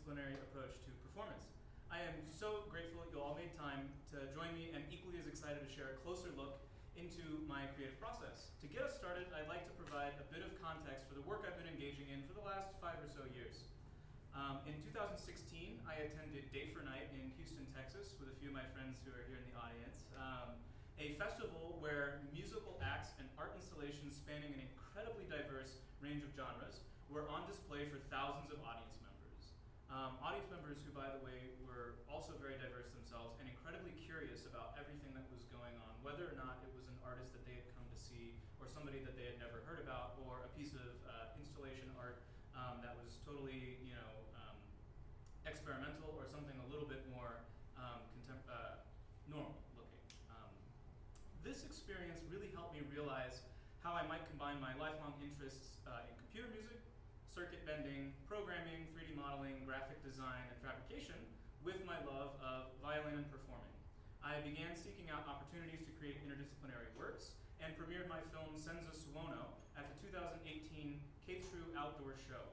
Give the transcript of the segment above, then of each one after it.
interdisciplinary approach to performance. I am so grateful that you all made time to join me and equally as excited to share a closer look into my creative process. To get us started, I'd like to provide a bit of context for the work I've been engaging in for the last 5 or so years. In 2016, I attended Day for Night in Houston, Texas, with a few of my friends who are here in the audience, a festival where musical acts and art installations spanning an incredibly diverse range of genres were on display for thousands of audience members. Audience members who, by the way, were also very diverse themselves and incredibly curious about everything that was going on, whether or not it was an artist that they had come to see or somebody that they had never heard about or a piece of installation art that was totally, experimental or something a little bit more normal looking. This experience really helped me realize how I might combine my lifelong interests in computer music, circuit bending, programming, 3D modeling, graphic design, and fabrication with my love of violin and performing. I began seeking out opportunities to create interdisciplinary works and premiered my film Senza Suono at the 2018 K-True Outdoor Show.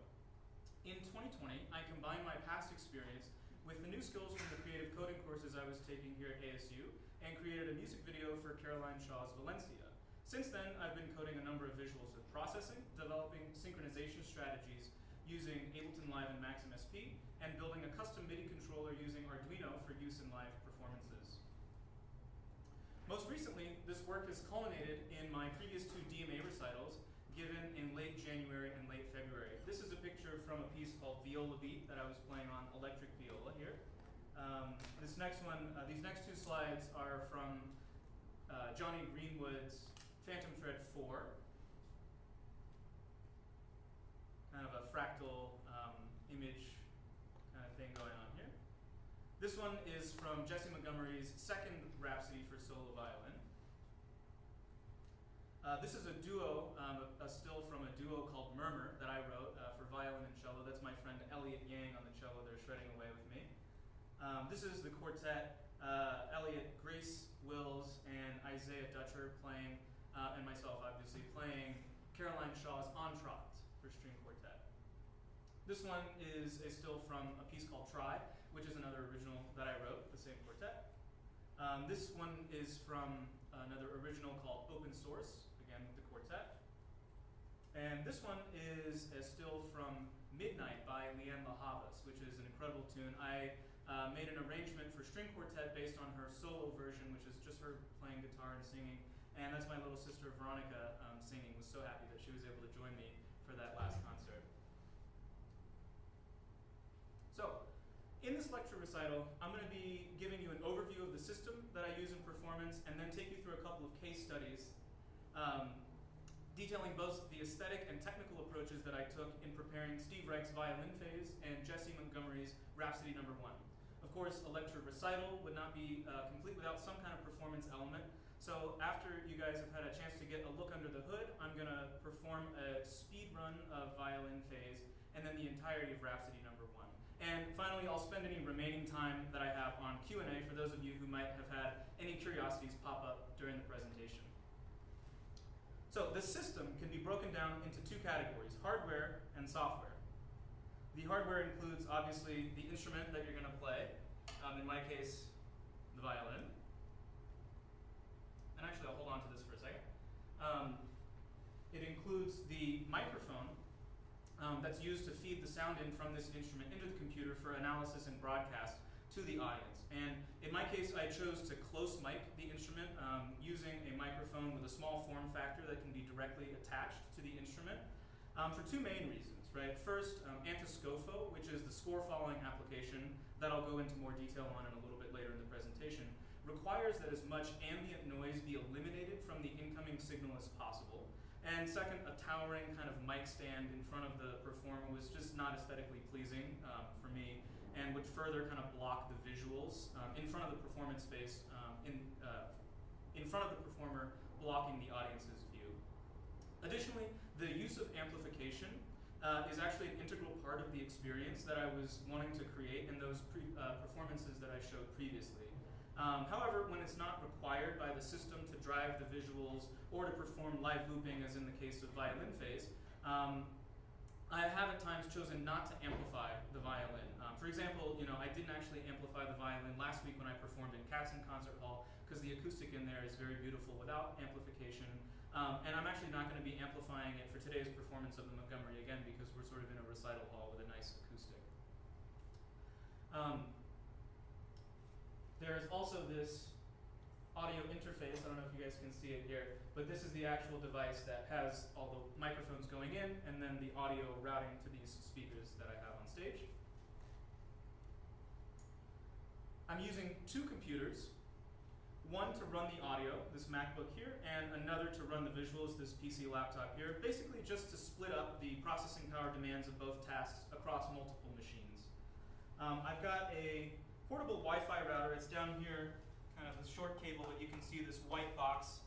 In 2020, I combined my past experience with the new skills from the creative coding courses I was taking here at ASU and created a music video for Caroline Shaw's Valencia. Since then, I've been coding a number of visuals with processing, developing synchronization strategies using Ableton Live and Maxim SP, and building a custom MIDI controller using Arduino for use in live performances. Most recently, this work has culminated in my previous 2 DMA recitals given in late January and late February. This is a picture from a piece called Viola Beat that I was playing on electric viola here. These next 2 slides are from Johnny Greenwood's Phantom Thread 4, kind of a fractal image kind of thing going on here. This one is from Jessie Montgomery's second Rhapsody for solo violin. This is a duo, a still from a duo called Murmur that I wrote for violin and cello. That's my friend Elliot Yang on the cello. They're shredding away with me. This is the quartet, Elliot, Grace Wills, and Isaiah Dutcher playing, and myself obviously, playing Caroline Shaw's Entr'acte for string quartet. This one is a still from a piece called Try, which is another original that I wrote, the same quartet. This one is from another original called Open Source, again with the quartet. And this one is a still from Midnight by Leanne LaHavas, which is an incredible tune. I made an arrangement for string quartet based on her solo version, which is just her playing guitar and singing. And that's my little sister Veronica singing. Was so happy that she was able to join me for that last concert. So, in this lecture recital, I'm going to be giving you an overview of the system that I use in performance and then take you through a couple of case studies detailing both the aesthetic and technical approaches that I took in preparing Steve Reich's violin phase and Jessie Montgomery's Rhapsody No. 1. Of course, a lecture recital would not be complete without some kind of performance element. So after you guys have had a chance to get a look under the hood, I'm going to perform a speed run of violin phase and then the entirety of Rhapsody No. 1. And finally, I'll spend any remaining time that I have on Q&A for those of you who might have had any curiosities pop up during the presentation. So the system can be broken down into 2 categories, hardware and software. The hardware includes, obviously, the instrument that you're going to play, in my case, the violin. And actually, I'll hold on to this for a second. It includes the microphone that's used to feed the sound in from this instrument into the computer for analysis and broadcast to the audience. And in my case, I chose to close mic the instrument using a microphone with a small form factor that can be directly attached to the instrument for 2 main reasons, right? First, Antiscofo, which is the score following application that I'll go into more detail on in a little bit later in the presentation, requires that as much ambient noise be eliminated from the incoming signal as possible. And second, a towering kind of mic stand in front of the performer was just not aesthetically pleasing for me and would further kind of block the visuals in front of the performance space, in front of the performer, blocking the audience's view. Additionally, the use of amplification is actually an integral part of the experience that I was wanting to create in those performances that I showed previously. However, when it's not required by the system to drive the visuals or to perform live looping, as in the case of violin phase, I have at times chosen not to amplify the violin. For example, I didn't actually amplify the violin last week when I performed in Katzen Concert Hall because the acoustic in there is very beautiful without amplification. And I'm actually not going to be amplifying it for today's performance of the Montgomery again because we're sort of in a recital hall with a nice acoustic. There's also this audio interface. I don't know if you guys can see it here, but this is the actual device that has all the microphones going in and then the audio routing to these speakers that I have on stage. I'm using two computers, one to run the audio, this MacBook here, and another to run the visuals, this PC laptop here, basically just to split up the processing power demands of both tasks across multiple machines. I've got a portable Wi-Fi router. It's down here, kind of a short cable, but you can see this white box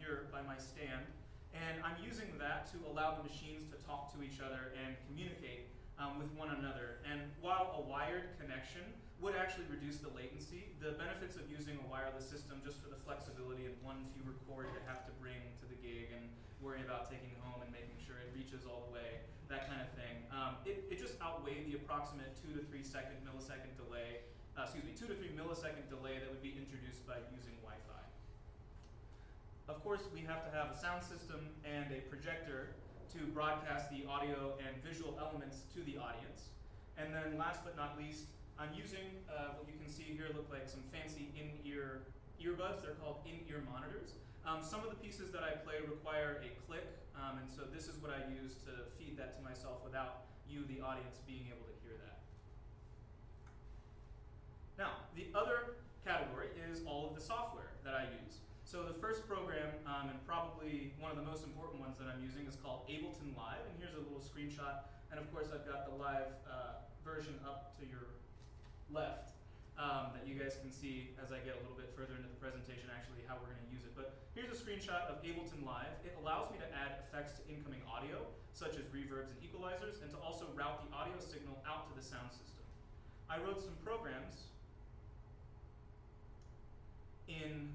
here by my stand. And I'm using that to allow the machines to talk to each other and communicate with one another. And while a wired connection would actually reduce the latency, the benefits of using a wireless system just for the flexibility and one fewer cord to have to bring to the gig and worry about taking home and making sure it reaches all the way, that kind of thing. It just outweighed the approximate 2 to 3 millisecond delay, 2 to 3 millisecond delay that would be introduced by using Wi-Fi. Of course, we have to have a sound system and a projector to broadcast the audio and visual elements to the audience. And then last but not least, I'm using what you can see here look like some fancy in-ear earbuds. They're called in-ear monitors. Some of the pieces that I play require a click, and so this is what I use to feed that to myself without you, the audience, being able to hear that. Now, the other category is all of the software that I use. So the first program, and probably one of the most important ones that I'm using, is called Ableton Live, and here's a little screenshot. And of course, I've got the live version up to your left that you guys can see as I get a little bit further into the presentation, actually how we're going to use it. But here's a screenshot of Ableton Live. It allows me to add effects to incoming audio, such as reverbs and equalizers, and to also route the audio signal out to the sound system. I wrote some programs in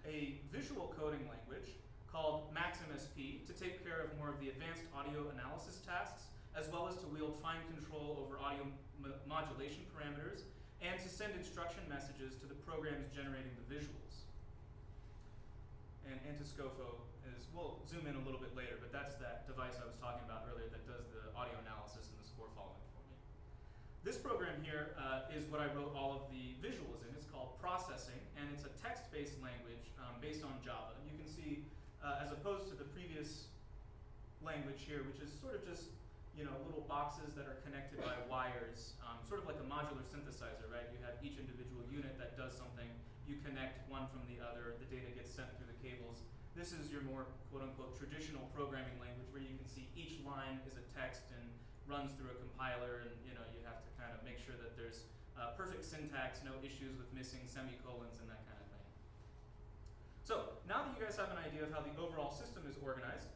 a visual coding language called MaxMSP to take care of more of the advanced audio analysis tasks, as well as to wield fine control over audio modulation parameters, and to send instruction messages to the programs generating the visuals. And Antiscofo is, we'll zoom in a little bit later, but that's that device I was talking about earlier that does the audio analysis and the score following for me. This program here is what I wrote all of the visuals in. It's called Processing, and it's a text-based language based on Java. And you can see, as opposed to the previous language here, which is sort of just little boxes that are connected by wires, sort of like a modular synthesizer, right? You have each individual unit that does something. You connect one from the other. The data gets sent through the cables. This is your more quote-unquote traditional programming language where you can see each line is a text and runs through a compiler, and you have to kind of make sure that there's perfect syntax, no issues with missing semicolons and that kind of thing. So now that you guys have an idea of how the overall system is organized,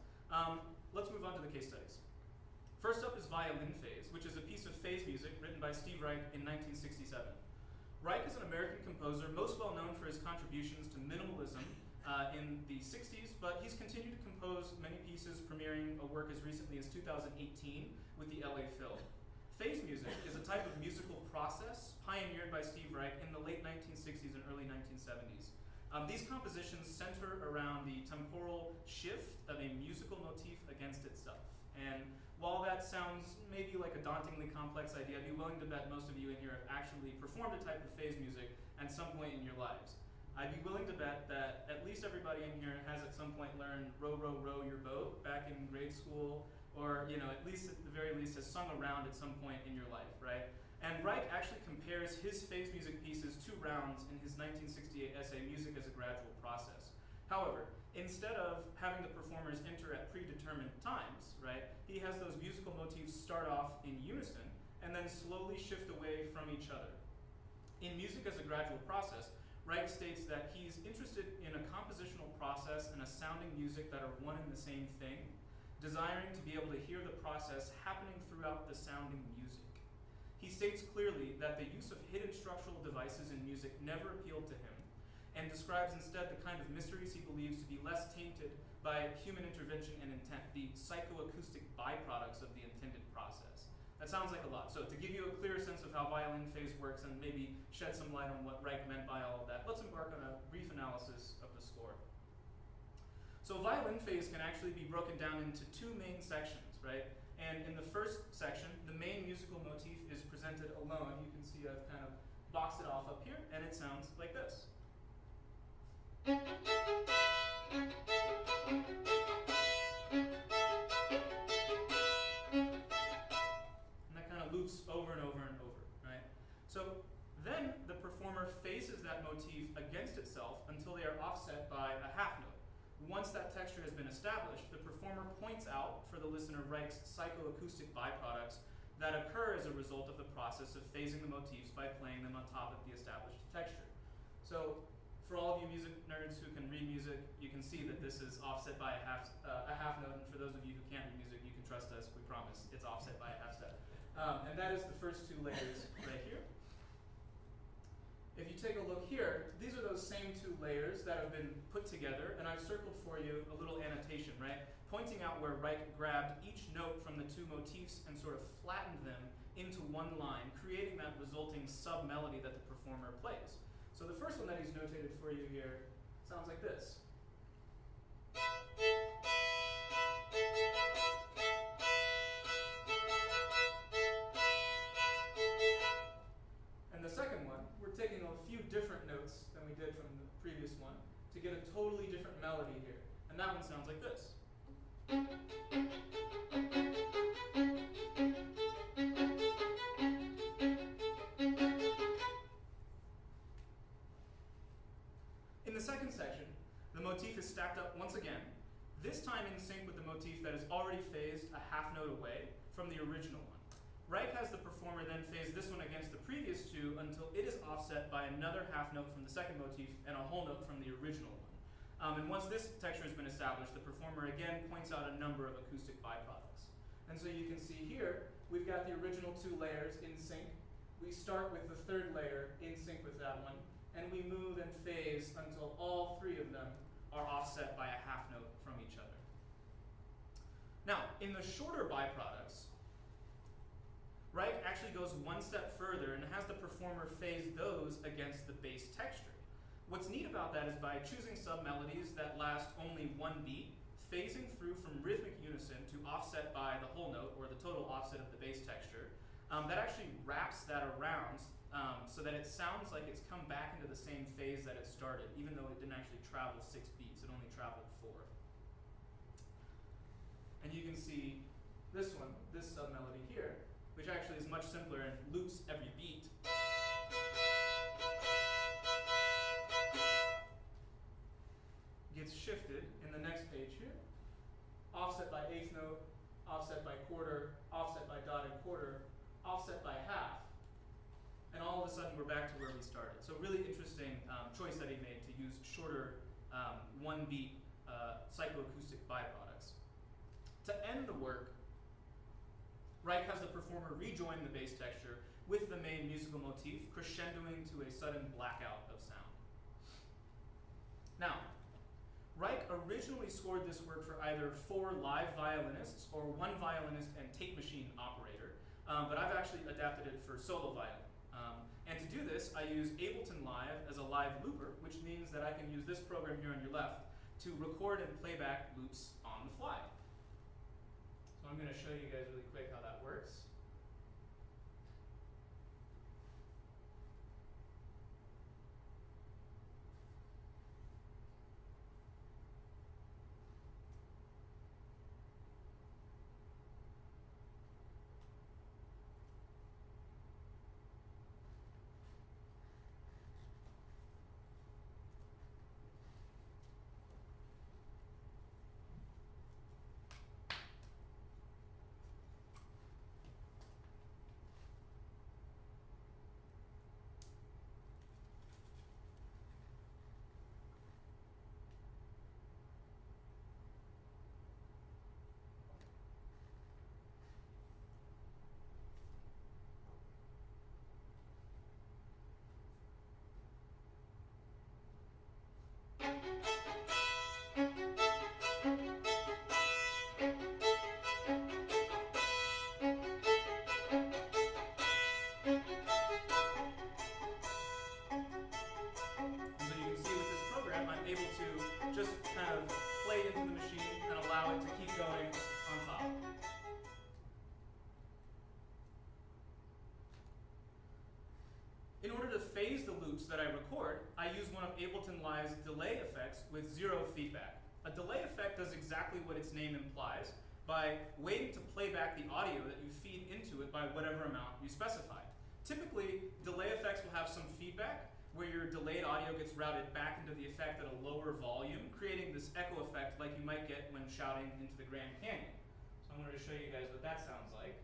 let's move on to the case studies. First up is Violin Phase, which is a piece of phase music written by Steve Reich in 1967. Reich is an American composer, most well known for his contributions to minimalism in the 60s, but he's continued to compose many pieces, premiering a work as recently as 2018 with the LA Phil. Phase music is a type of musical process pioneered by Steve Reich in the late 1960s and early 1970s. These compositions center around the temporal shift of a musical motif against itself. And while that sounds maybe like a dauntingly complex idea, I'd be willing to bet most of you in here have actually performed a type of phase music at some point in your lives. I'd be willing to bet that at least everybody in here has at some point learned Row, Row, Row Your Boat back in grade school, or at least at the very least has sung around at some point in your life, right? And Reich actually compares his phase music pieces to rounds in his 1968 essay, Music as a Gradual Process. However, instead of having the performers enter at predetermined times, right, he has those musical motifs start off in unison and then slowly shift away from each other. In Music as a Gradual Process, Reich states that he's interested in a compositional process and a sounding music that are one and the same thing, desiring to be able to hear the process happening throughout the sounding music. He states clearly that the use of hidden structural devices in music never appealed to him, and describes instead the kind of mysteries he believes to be less tainted by human intervention and intent, the psychoacoustic byproducts of the intended process. That sounds like a lot. So to give you a clearer sense of how violin phase works and maybe shed some light on what Reich meant by all of that, let's embark on a brief analysis of the score. So violin phase can actually be broken down into two main sections, right? And in the first section, the main musical motif is presented alone. You can see I've kind of boxed it off up here, and it sounds like this. And that kind of loops over and over and over, right? So then the performer phases that motif against itself until they are offset by a half note. Once that texture has been established, the performer points out for the listener Reich's psychoacoustic byproducts that occur as a result of the process of phasing the motifs by playing them on top of the established texture. So for all of you music nerds who can read music, you can see that this is offset by a half note, and for those of you who can't read music, you can trust us, we promise, it's offset by a half step. And that is the first two layers right here. If you take a look here, these are those same two layers that have been put together, and I've circled for you a little annotation, right? Pointing out where Reich grabbed each note from the two motifs and sort of flattened them into one line, creating that resulting sub-melody that the performer plays. So the first one that he's notated for you here sounds like this. And the second one, we're taking a few different notes than we did from the previous one to get a totally different melody here. And that one sounds like this. In the second section, the motif is stacked up once again, this time in sync with the motif that is already phased a half note away from the original one. Reich has the performer then phase this one against the previous two until it is offset by another half note from the second motif and a whole note from the original one. And once this texture has been established, the performer again points out a number of acoustic byproducts. And so you can see here, we've got the original two layers in sync. We start with the third layer in sync with that one, and we move and phase until all three of them are offset by a half note from each other. Now, in the shorter byproducts, Reich actually goes one step further and has the performer phase those against the bass texture. What's neat about that is by choosing sub-melodies that last only one beat, phasing through from rhythmic unison to offset by the whole note, or the total offset of the bass texture, that actually wraps that around so that it sounds like it's come back into the same phase that it started, even though it didn't actually travel 6 beats, it only traveled 4. And you can see this one, this sub-melody here, which actually is much simpler and loops every beat. Gets shifted in the next page here, offset by eighth note, offset by quarter, offset by dotted quarter, offset by half, and all of a sudden we're back to where we started. So really interesting choice that he made to use shorter one beat psychoacoustic byproducts. To end the work, Reich has the performer rejoin the bass texture with the main musical motif, crescendoing to a sudden blackout of sound. Now, Reich originally scored this work for either 4 live violinists or 1 violinist and tape machine operator, but I've actually adapted it for solo violin. And to do this, I use Ableton Live as a live looper, which means that I can use this program here on your left to record and play back loops on the fly. So I'm going to show you guys really quick how that works. In order to phase the loops that I record, I use one of Ableton Live's delay effects with 0 feedback. A delay effect does exactly what its name implies by waiting to play back the audio that you feed into it by whatever amount you specify. Typically, delay effects will have some feedback where your delayed audio gets routed back into the effect at a lower volume, creating this echo effect like you might get when shouting into the Grand Canyon. So I'm going to show you guys what that sounds like.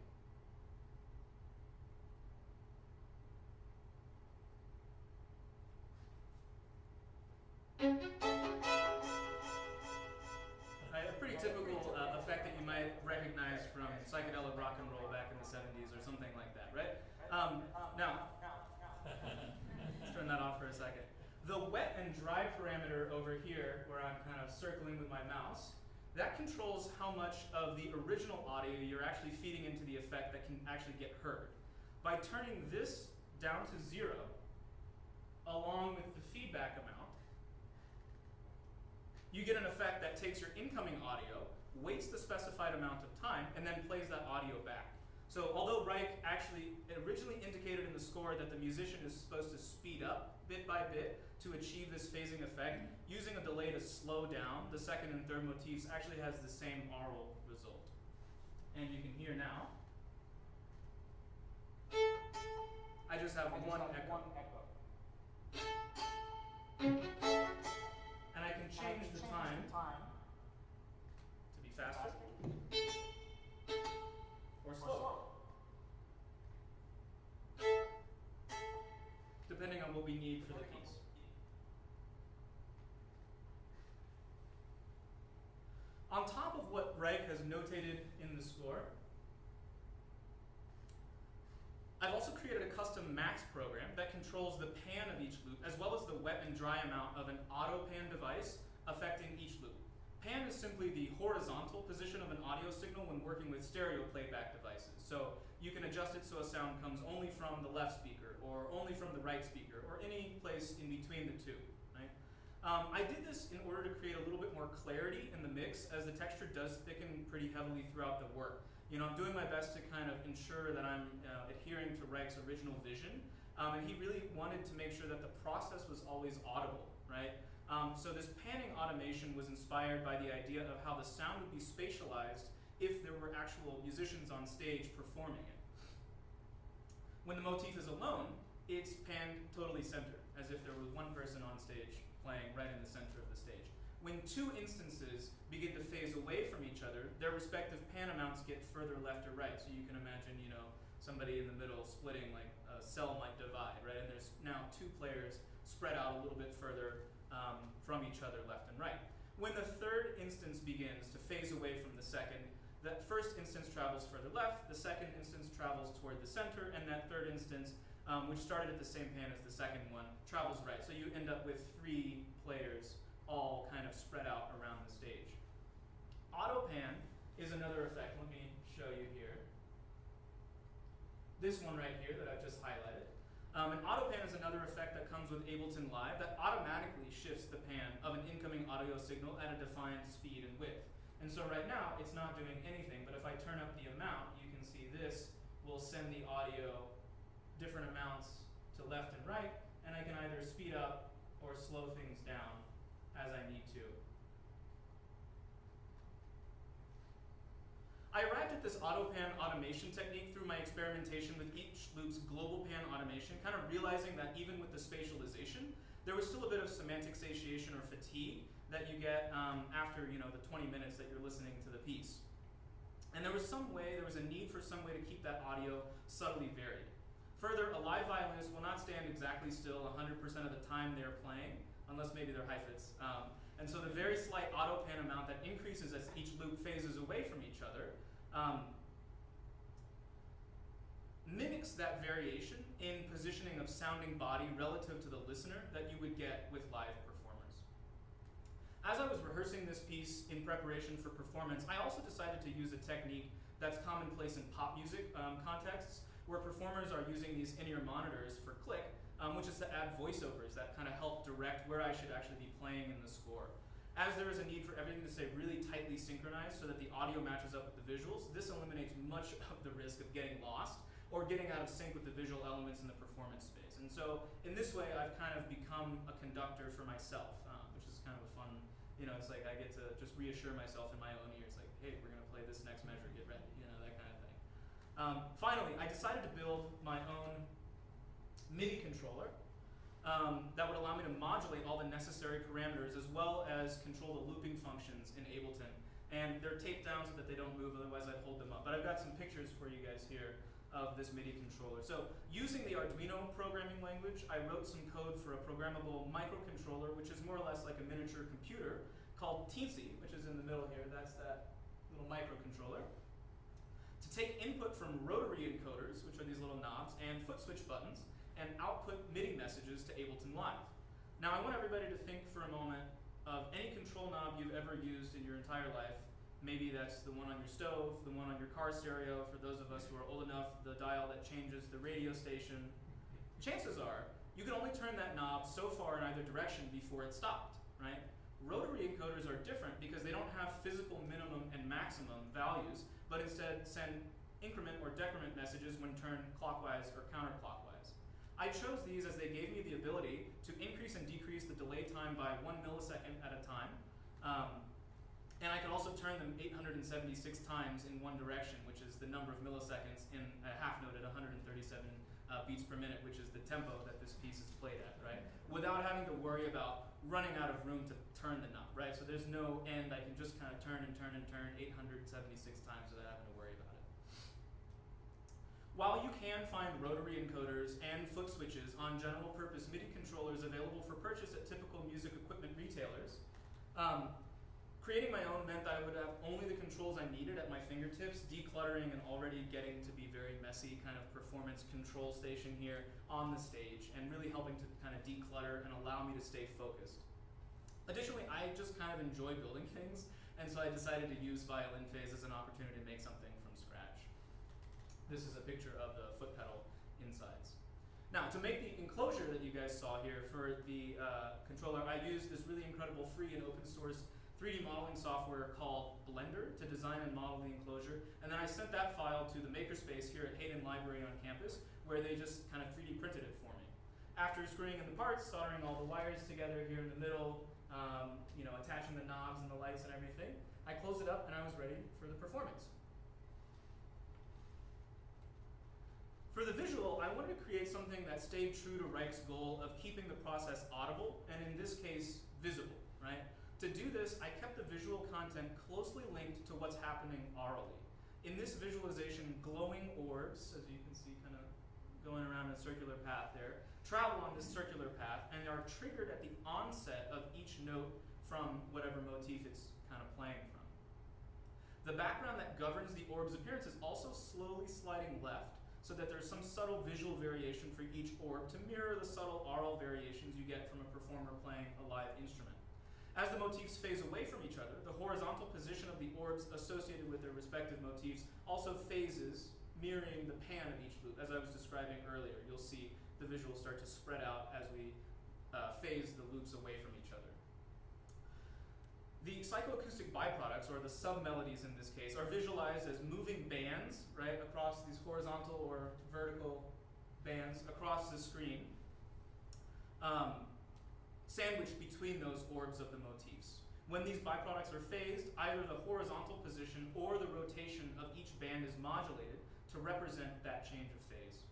A pretty typical effect that you might recognize from psychedelic rock and roll back in the 70s or something like that, right? Now, let's turn that off for a second. The wet and dry parameter over here, where I'm kind of circling with my mouse, that controls how much of the original audio you're actually feeding into the effect that can actually get heard. By turning this down to 0, along with the feedback amount, you get an effect that takes your incoming audio, waits the specified amount of time, and then plays that audio back. So although Reich actually originally indicated in the score that the musician is supposed to speed up bit by bit to achieve this phasing effect, using a delay to slow down the second and third motifs actually has the same aural result. And you can hear now, I just have one echo. And I can change the time to be faster or slower, depending on what we need for the piece. On top of what Reich has notated in the score, I've also created a custom max program that controls the pan of each loop, as well as the wet and dry amount of an auto pan device affecting each loop. Pan is simply the horizontal position of an audio signal when working with stereo playback devices. So you can adjust it so a sound comes only from the left speaker, or only from the right speaker, or any place in between the two, right? I did this in order to create a little bit more clarity in the mix, as the texture does thicken pretty heavily throughout the work. You know, I'm doing my best to kind of ensure that I'm adhering to Reich's original vision, and he really wanted to make sure that the process was always audible, right? So this panning automation was inspired by the idea of how the sound would be spatialized if there were actual musicians on stage performing it. When the motif is alone, it's panned totally centered, as if there was one person on stage playing right in the center of the stage. When two instances begin to phase away from each other, their respective pan amounts get further left or right. So you can imagine, you know, somebody in the middle splitting, like a cell might divide, right? And there's now two players spread out a little bit further from each other, left and right. When the third instance begins to phase away from the second, that first instance travels further left, the second instance travels toward the center, and that third instance, which started at the same pan as the second one, travels right. So you end up with 3 players all kind of spread out around the stage. Auto pan is another effect. Let me show you here. This one right here that I've just highlighted. And auto pan is another effect that comes with Ableton Live that automatically shifts the pan of an incoming audio signal at a defined speed and width. And so right now, it's not doing anything, but if I turn up the amount, you can see this will send the audio different amounts to left and right, and I can either speed up or slow things down as I need to. I arrived at this auto pan automation technique through my experimentation with each loop's global pan automation, kind of realizing that even with the spatialization, there was still a bit of semantic satiation or fatigue that you get after, you know, the 20 minutes that you're listening to the piece. And there was a need for some way to keep that audio subtly varied. Further, a live violinist will not stand exactly still 100% of the time they're playing, unless maybe they're hyphets. And so the very slight auto pan amount that increases as each loop phases away from each other mimics that variation in positioning of sounding body relative to the listener that you would get with live performers. As I was rehearsing this piece in preparation for performance, I also decided to use a technique that's commonplace in pop music contexts, where performers are using these in-ear monitors for click, which is to add voiceovers that kind of help direct where I should actually be playing in the score. As there is a need for everything to stay really tightly synchronized so that the audio matches up with the visuals, this eliminates much of the risk of getting lost or getting out of sync with the visual elements in the performance space. And And so in this way, I've kind of become a conductor for myself, which is kind of a fun, it's like I get to just reassure myself in my own ears, like, hey, we're going to play this next measure, get ready, that kind of thing. Finally, I decided to build my own MIDI controller that would allow me to modulate all the necessary parameters as well as control the looping functions in Ableton. And they're taped down so that they don't move, otherwise I'd hold them up. But I've got some pictures for you guys here of this MIDI controller. So using the Arduino programming language, I wrote some code for a programmable microcontroller, which is more or less like a miniature computer, called Teensy, which is in the middle here. That's that little microcontroller. To take input from rotary encoders, which are these little knobs, and foot switch buttons, and output MIDI messages to Ableton Live. Now I want everybody to think for a moment of any control knob you've ever used in your entire life. Maybe that's the one on your stove, the one on your car stereo, for those of us who are old enough, the dial that changes the radio station. Chances are, you can only turn that knob so far in either direction before it stopped, right? Rotary encoders are different because they don't have physical minimum and maximum values, but instead send increment or decrement messages when turned clockwise or counterclockwise. I chose these as they gave me the ability to increase and decrease the delay time by 1 millisecond at a time. And I could also turn them 876 times in one direction, which is the number of milliseconds in a half note at 137 beats per minute, which is the tempo that this piece is played at, right? Without having to worry about running out of room to turn the knob, right? So there's no end. I can just kind of turn and turn and turn 876 times without having to worry about it. While you can find rotary encoders and foot switches on general purpose MIDI controllers available for purchase at typical music equipment retailers, creating my own meant that I would have only the controls I needed at my fingertips, decluttering an already getting to be very messy kind of performance control station here on the stage, and really helping to kind of declutter and allow me to stay focused. Additionally, I just kind of enjoy building things, and so I decided to use Violin phase as an opportunity to make something from scratch. This is a picture of the foot pedal insides. Now, to make the enclosure that you guys saw here for the controller, I used this really incredible free and open source 3D modeling software called Blender to design and model the enclosure. And then I sent that file to the makerspace here at Hayden Library on campus, where they just kind of 3D printed it for me. After screwing in the parts, soldering all the wires together here in the middle, attaching the knobs and the lights and everything, I closed it up and I was ready for the performance. For the visual, I wanted to create something that stayed true to Reich's goal of keeping the process audible, and in this case, visible, right? To do this, I kept the visual content closely linked to what's happening aurally. In this visualization, glowing orbs, as you can see kind of going around a circular path there, travel on this circular path and are triggered at the onset of each note from whatever motif it's kind of playing from. The background that governs the orb's appearance is also slowly sliding left, so that there's some subtle visual variation for each orb to mirror the subtle aural variations you get from a performer playing a live instrument. As the motifs phase away from each other, the horizontal position of the orbs associated with their respective motifs also phases, mirroring the pan of each loop. As I was describing earlier, you'll see the visual start to spread out as we phase the loops away from each other. The psychoacoustic byproducts, or the sub-melodies in this case, are visualized as moving bands, right, across these horizontal or vertical bands across the screen, sandwiched between those orbs of the motifs. When these byproducts are phased, either the horizontal position or the rotation of each band is modulated to represent that change of phase.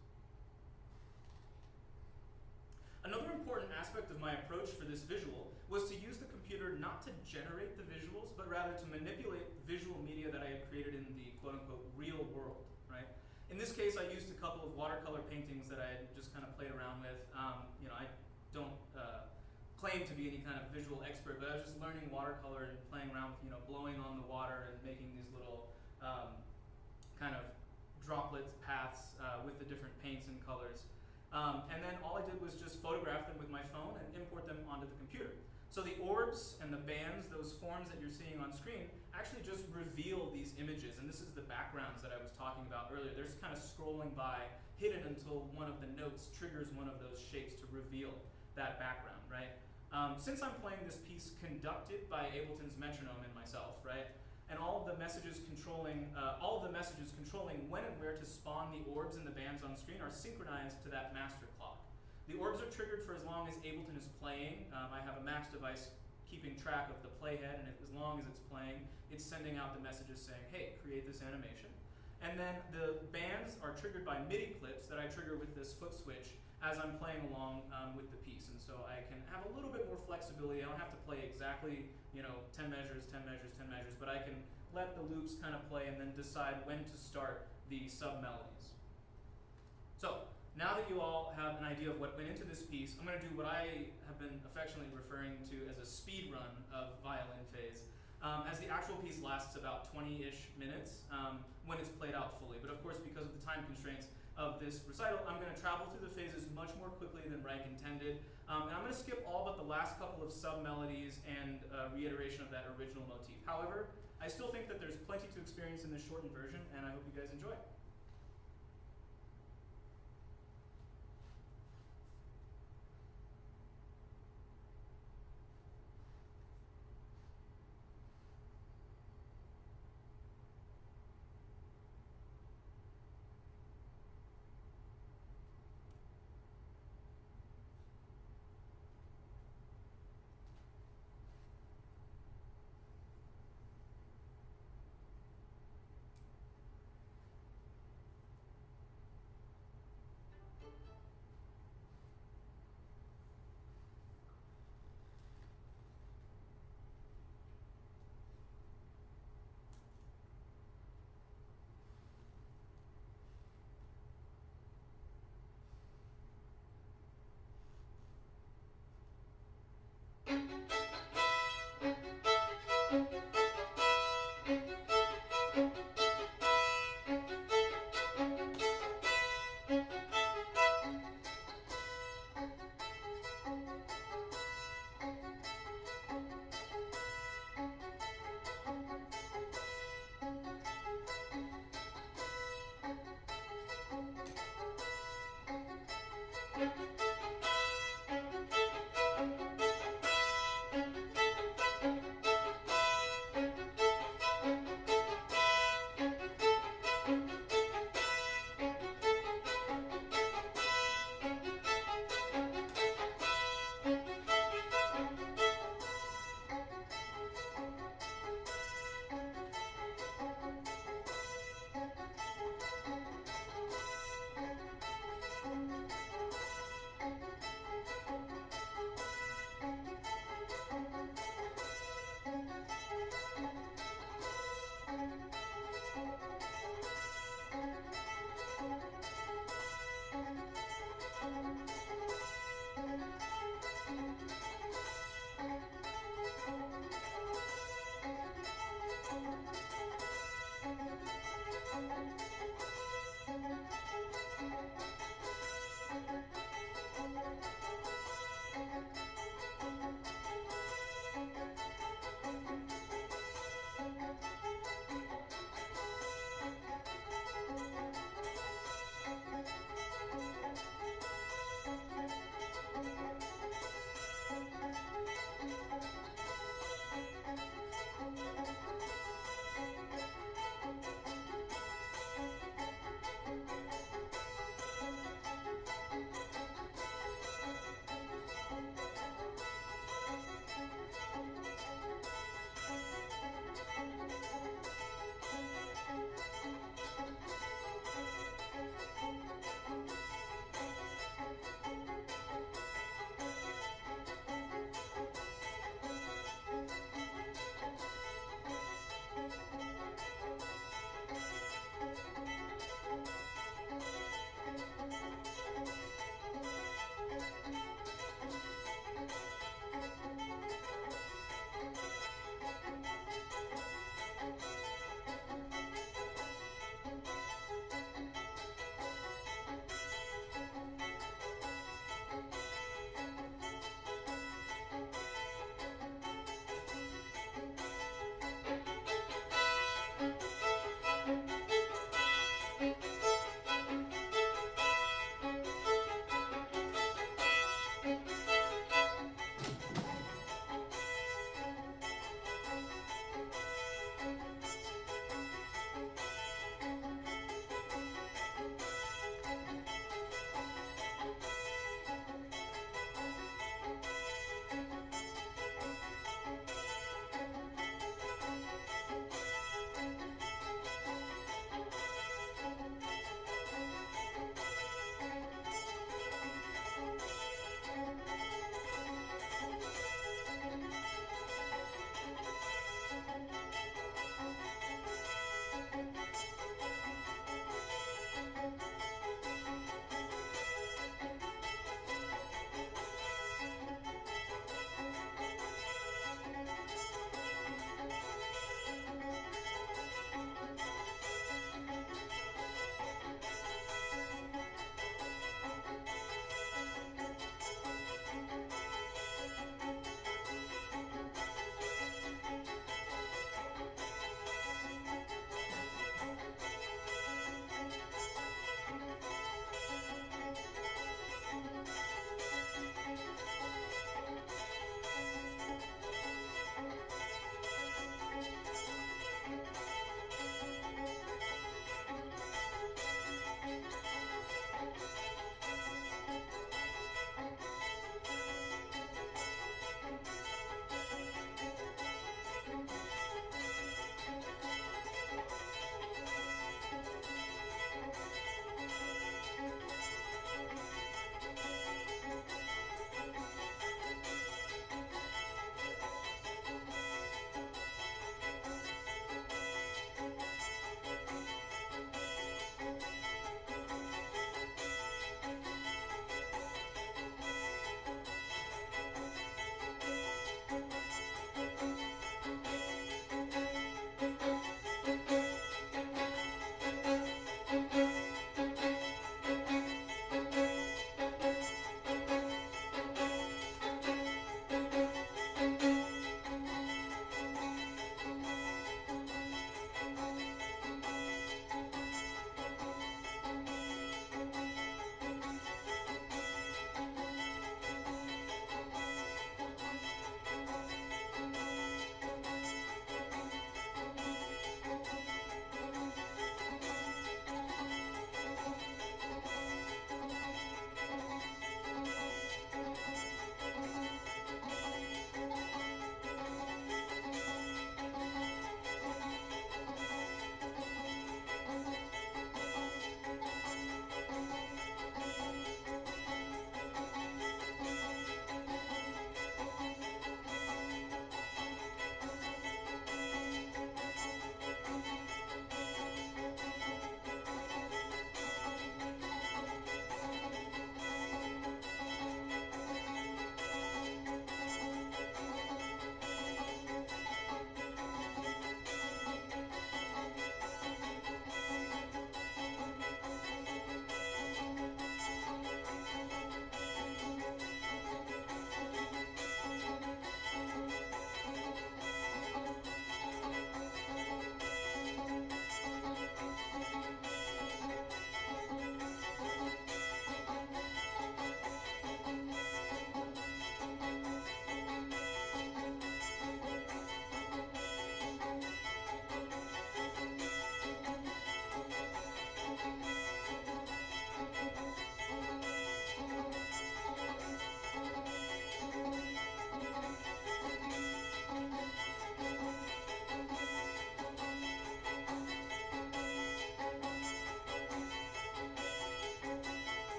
Another important aspect of my approach for this visual was to use the computer not to generate the visuals, but rather to manipulate visual media that I had created in the quote-unquote real world, right? In this case, I used a couple of watercolor paintings that I had just kind of played around with. I don't claim to be any kind of visual expert, but I was just learning watercolor and playing around with, blowing on the water and making these little kind of droplet paths with the different paints and colors. And then all I did was just photograph them with my phone and import them onto the computer. So the orbs and the bands, those forms that you're seeing on screen, actually just reveal these images. And this is the backgrounds that I was talking about earlier. They're just kind of scrolling by, hidden until one of the notes triggers one of those shapes to reveal that background, right? Since I'm playing this piece conducted by Ableton's metronome and myself, right? And all of the messages controlling when and where to spawn the orbs and the bands on screen are synchronized to that master clock. The are triggered for as long as Ableton is playing. I have a Max device keeping track of the playhead, and as long as it's playing, it's sending out the messages saying, hey, create this animation. And then the bands are triggered by MIDI clips that I trigger with this foot switch as I'm playing along with the piece. And so I can have a little bit more flexibility. I don't have to play exactly, 10 measures, 10 measures, 10 measures, but I can let the loops kind of play and then decide when to start the sub-melodies. So now that you all have an idea of what went into this piece, I'm going to do what I have been affectionately referring to as a speed run of Violin phase, as the actual piece lasts about 20-ish minutes when it's played out fully. But of course, because of the time constraints of this recital, I'm going to travel through the phases much more quickly than Reich intended. And I'm going to skip all but the last couple of sub-melodies and reiteration of that original motif. However, I still think that there's plenty to experience in this shortened version, and I hope you guys enjoy.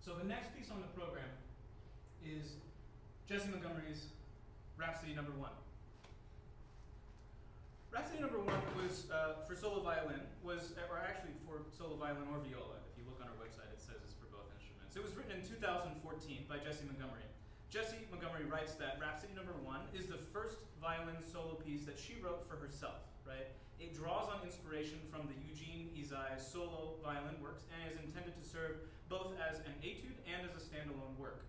So the next piece on the program is Jessie Montgomery's Rhapsody No. 1. Rhapsody No. 1 was, for solo violin, or actually for solo violin or viola. If you look on our website, it says it's for both instruments. It was written in 2014 by Jessie Montgomery. Jessie Montgomery writes that Rhapsody No. 1 is the first violin solo piece that she wrote for herself, right? It draws on inspiration from the Eugene Izai's solo violin works and is intended to serve both as an etude and as a standalone work.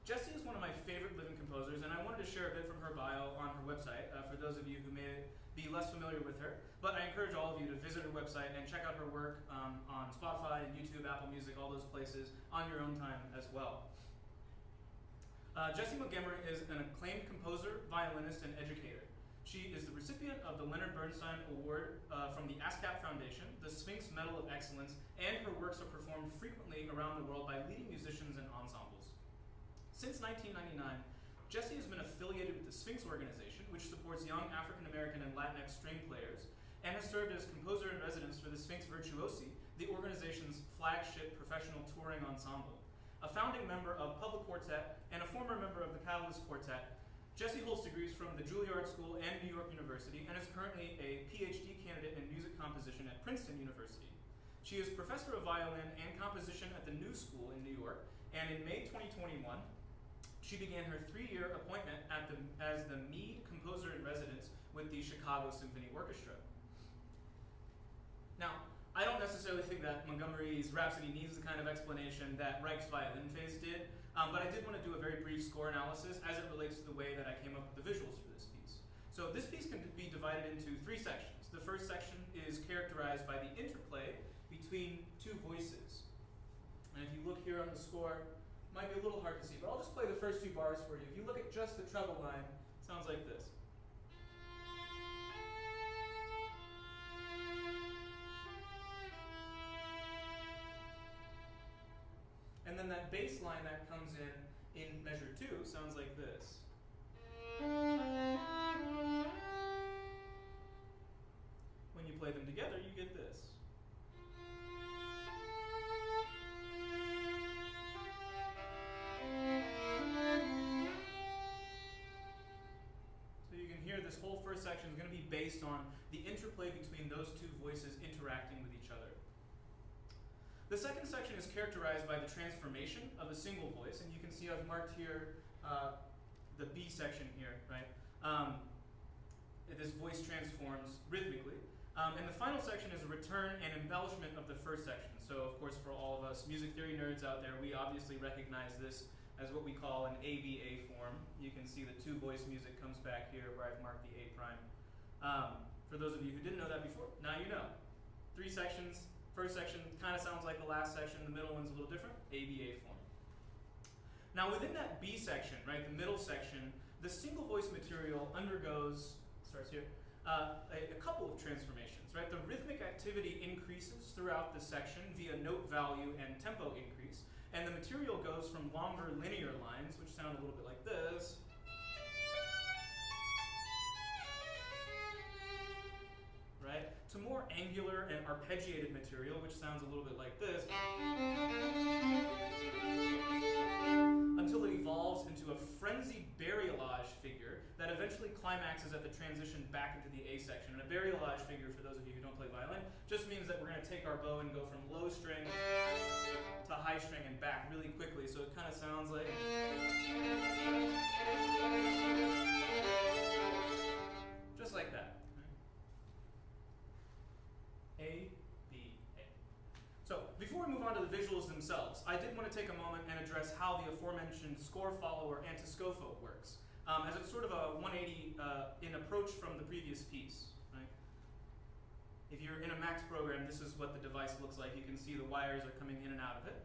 Jessie is one of my favorite living composers, and I wanted to share a bit from her bio on her website for those of you who may be less familiar with her. But I encourage all of you to visit her website and check out her work on Spotify, YouTube, Apple Music, all those places on your own time as well. Jessie Montgomery is an acclaimed composer, violinist, and educator. She is the recipient of the Leonard Bernstein Award from the ASCAP Foundation, the Sphinx Medal of Excellence, and her works are performed frequently around the world by leading musicians and ensembles. Since 1999, Jessie has been affiliated with the Sphinx organization, which supports young African American and Latinx string players, and has served as composer in residence for the Sphinx Virtuosi, the organization's flagship professional touring ensemble. A founding member of Public Quartet and a former member of the Catalyst Quartet, Jessie holds degrees from the Juilliard School and New York University and is currently a PhD candidate in music composition at Princeton University. She is professor of violin and composition at the New School in New York, and in May 2021, she began her 3-year appointment as the Mead Composer in Residence with the Chicago Symphony Orchestra. Now, I don't necessarily think that Montgomery's Rhapsody needs the kind of explanation that Reich's Violin Phase did, but I did want to do a very brief score analysis as it relates to the way that I came up with the visuals for this piece. So this piece can be divided into 3 sections. The first section is characterized by the interplay between 2 voices. And if you look here on the score, it might be a little hard to see, but I'll just play the first 2 bars for you. If you look at just the treble line, it sounds like this. And then that bass line that comes in measure 2 sounds like this. When you play them together, you get this. So you can hear this whole first section is going to be based on the interplay between those 2 voices interacting with each other. The second section is characterized by the transformation of a single voice, and you can see I've marked here the B section here, right? This voice transforms rhythmically. And the final section is a return and embellishment of the first section. So, of course, for all of us music theory nerds out there, we obviously recognize this as what we call an ABA form. You can see the 2-voice music comes back here where I've marked the A prime. For those of you who didn't know that before, now you know. 3 sections. First section kind of sounds like the last section. The middle one's a little different. ABA form. Now within that B section, right, the middle section, the single voice material undergoes, starts here, a couple of transformations, right? The rhythmic activity increases throughout the section via note value and tempo increase, and the material goes from longer linear lines, which sound a little bit like this, right, to more angular and arpeggiated material, which sounds a little bit like this, until it evolves into a frenzied bariolage figure that eventually climaxes at the transition back into the A section. And a bariolage figure, for those of you who don't play violin, just means that we're going to take our bow and go from low string to high string and back really quickly, so it kind of sounds like just like that. A, B, A. So before we move on to the visuals themselves, I did want to take a moment and address how the aforementioned score follower antiscopho works, as it's sort of a 180 in approach from the previous piece. Right? If you're in a Max program, this is what the device looks like. You can see the wires are coming in and out of it.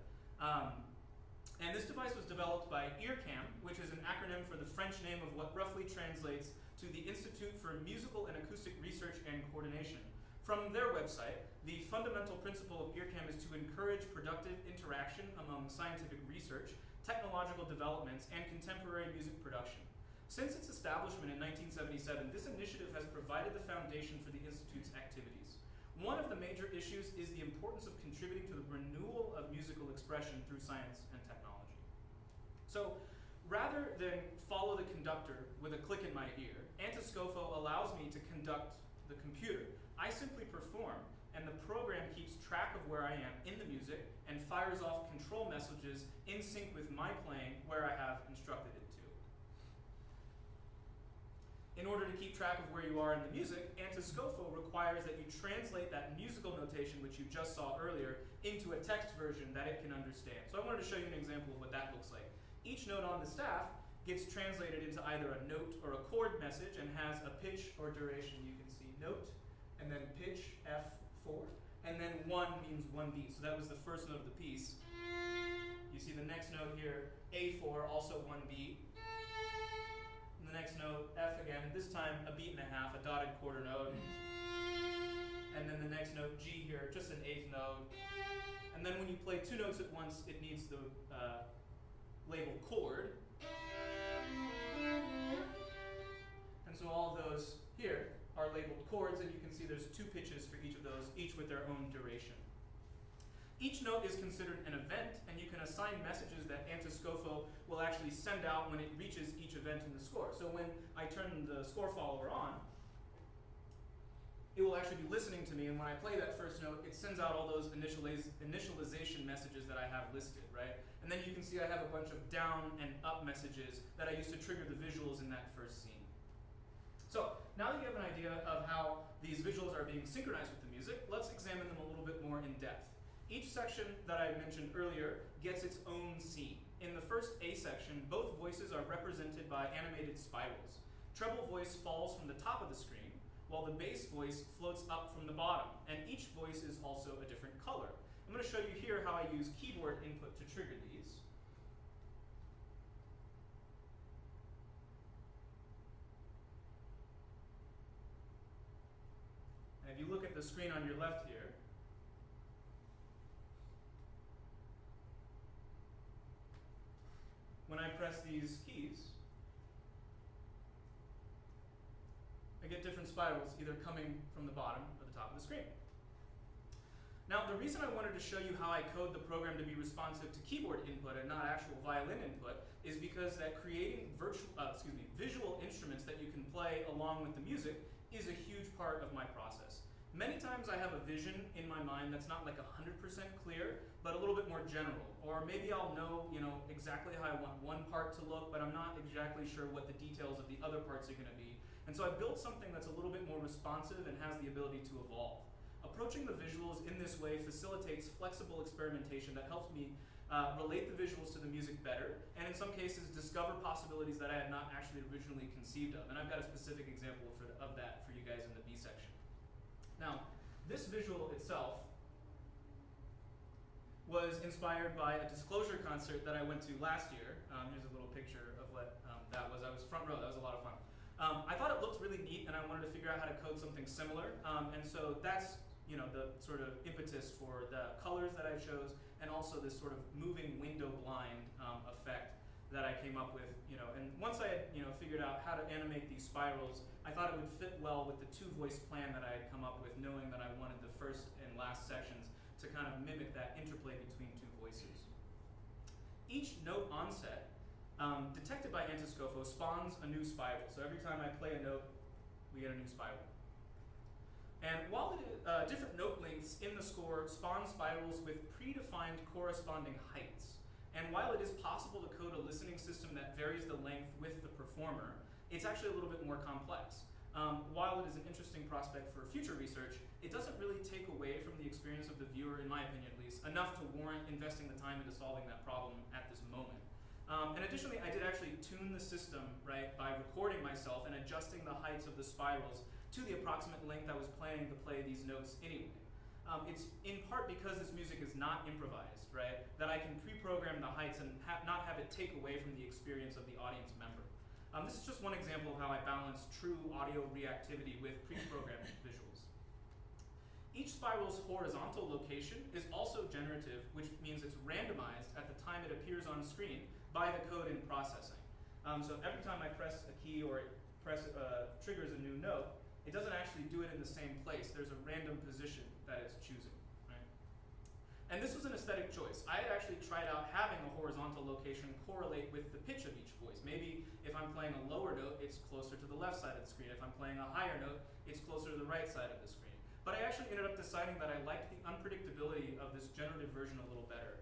And this device was developed by IRCAM, which is an acronym for the French name of what roughly translates to the Institute for Musical and Acoustic Research and Coordination. From their website, the fundamental principle of IRCAM is to encourage productive interaction among scientific research, technological developments, and contemporary music production. Since its establishment in 1977, this initiative has provided the foundation for the Institute's activities. one of the major issues is the importance of contributing to the renewal of musical expression through science and technology. So rather than follow the conductor with a click in my ear, Antiscopho allows me to conduct the computer. I simply perform, and the program keeps track of where I am in the music and fires off control messages in sync with my playing where I have instructed it to. In order to keep track of where you are in the music, Antiscopho requires that you translate that musical notation, which you just saw earlier, into a text version that it can understand. So I wanted to show you an example of what that looks like. Each note on the staff gets translated into either a note or a chord message and has a pitch or duration. You can see note, and then pitch, F4, and then 1 means 1 beat. So that was the first note of the piece. You see the next note here, A4, also 1 beat. The next note, F again, this time a beat and a half, a dotted quarter note. And then the next note, G here, just an 8th note. And then when you play 2 notes at once, it needs the label chord. And so all of those here are labeled chords, and you can see there's 2 pitches for each of those, each with their own duration. Each note is considered an event, and you can assign messages that Antiscopho will actually send out when it reaches each event in the score. So when I turn the score follower on, it will actually be listening to me, and when I play that first note, it sends out all those initialization messages that I have listed, right? And then you can see I have a bunch of down and up messages that I use to trigger the visuals in that first scene. So now that you have an idea of how these visuals are being synchronized with the music, let's examine them a little bit more in depth. Each section that I mentioned earlier gets its own scene. In the first A section, both voices are represented by animated spirals. Treble voice falls from the top of the screen, while the bass voice floats up from the bottom, and each voice is also a different color. I'm going to show you here how I use keyboard input to trigger these. And if you look at the screen on your left here, when I press these keys, I get different spirals either coming from the bottom or the top of the screen. Now, the reason I wanted to show you how I code the program to be responsive to keyboard input and not actual violin input is because that creating visual instruments that you can play along with the music is a huge part of my process. Many times I have a vision in my mind that's not like 100% clear, but a little bit more general. Or maybe I'll know, exactly how I want one part to look, but I'm not exactly sure what the details of the other parts are going to be. And so I built something that's a little bit more responsive and has the ability to evolve. Approaching the visuals in this way facilitates flexible experimentation that helps me relate the visuals to the music better, and in some cases discover possibilities that I had not actually originally conceived of. And I've got a specific example of that for you guys in the B section. Now, this visual itself was inspired by a Disclosure concert that I went to last year. Here's a little picture of what that was. I was front row. That was a lot of fun. I thought it looked really neat, and I wanted to figure out how to code something similar. And so that's the sort of impetus for the colors that I chose, and also this sort of moving window blind effect that I came up with. And once I had figured out how to animate these spirals, I thought it would fit well with the 2-voice plan that I had come up with, knowing that I wanted the first and last sections to kind of mimic that interplay between 2 voices. Each note onset, detected by Antiscopho, spawns a new spiral. So every time I play a note, we get a new spiral. And while different note lengths in the score spawn spirals with predefined corresponding heights, and while it is possible to code a listening system that varies the length with the performer, it's actually a little bit more complex. While it is an interesting prospect for future research, it doesn't really take away from the experience of the viewer, in my opinion at least, enough to warrant investing the time into solving that problem at this moment. And additionally, I did actually tune the system, right, by recording myself and adjusting the heights of the spirals to the approximate length I was planning to play these notes anyway. It's in part because this music is not improvised, right, that I can pre-program the heights and not have it take away from the experience of the audience member. This is just one example of how I balance true audio reactivity with pre-programmed visuals. Each spiral's horizontal location is also generative, which means it's randomized at the time it appears on screen by the code in processing. So every time I press a key or it triggers a new note, it doesn't actually do it in the same place. There's a random position that it's choosing, right? And this was an aesthetic choice. I had actually tried out having a horizontal location correlate with the pitch of each voice. Maybe if I'm playing a lower note, it's closer to the left side of the screen. If I'm playing a higher note, it's closer to the right side of the screen. But I actually ended up deciding that I liked the unpredictability of this generative version a little better.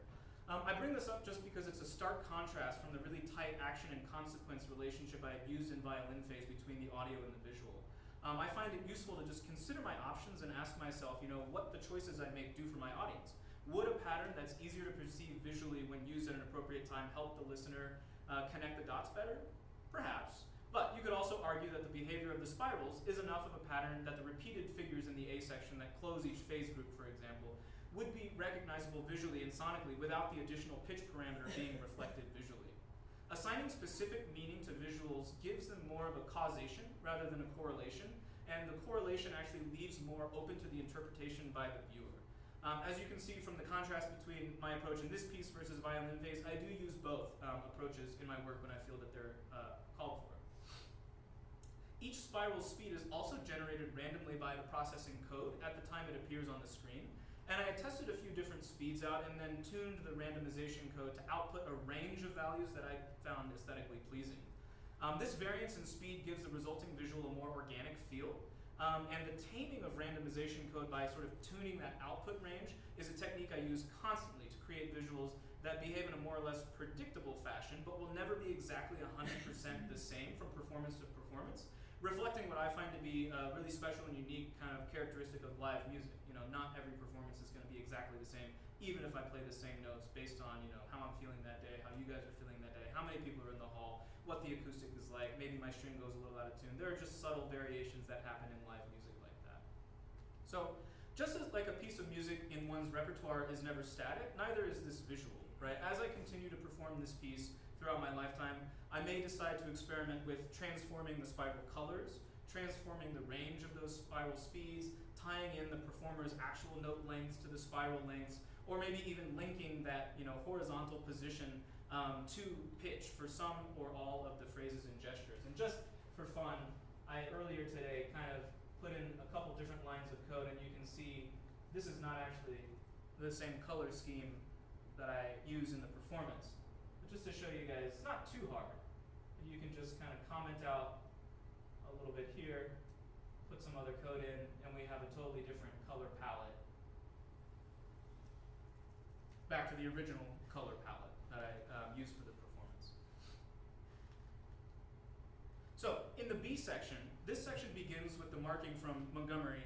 I bring this up just because it's a stark contrast from the really tight action and consequence relationship I had used in violin phase between the audio and the visual. I find it useful to just consider my options and ask myself, what the choices I make do for my audience. Would a pattern that's easier to perceive visually when used at an appropriate time help the listener connect the dots better? Perhaps. But you could also argue that the behavior of the spirals is enough of a pattern that the repeated figures in the A section that close each phase group, for example, would be recognizable visually and sonically without the additional pitch parameter being reflected visually. Assigning specific meaning to visuals gives them more of a causation rather than a correlation, and the correlation actually leaves more open to the interpretation by the viewer. As you can see from the contrast between my approach in this piece versus violin phase, I do use both approaches in my work when I feel that they're called for. Each spiral's speed is also generated randomly by the processing code at the time it appears on the screen. And I had tested a few different speeds out and then tuned the randomization code to output a range of values that I found aesthetically pleasing. This variance in speed gives the resulting visual a more organic feel. And the taming of randomization code by sort of tuning that output range is a technique I use constantly to create visuals that behave in a more or less predictable fashion, but will never be exactly 100% the same from performance to performance, reflecting what I find to be a really special and unique kind of characteristic of live music. Not every performance is going to be exactly the same, even if I play the same notes based on how I'm feeling that day, how you guys are feeling that day, how many people are in the hall, what the acoustic is like, maybe my string goes a little out of tune. There are just subtle variations that happen in live music like that. So just as like a piece of music in one's repertoire is never static, neither is this visual, right? As I continue to perform this piece throughout my lifetime, I may decide to experiment with transforming the spiral colors, transforming the range of those spiral speeds, tying in the performer's actual note lengths to the spiral lengths, or maybe even linking that horizontal position to pitch for some or all of the phrases and gestures. And just for fun, I earlier today kind of put in a couple different lines of code, and you can see this is not actually the same color scheme that I use in the performance. But just to show you guys, it's not too hard. You can just kind of comment out a little bit here, put some other code in, and we have a totally different color palette. Back to the original color palette that I used for the performance. So in the B section, this section begins with the marking from Montgomery,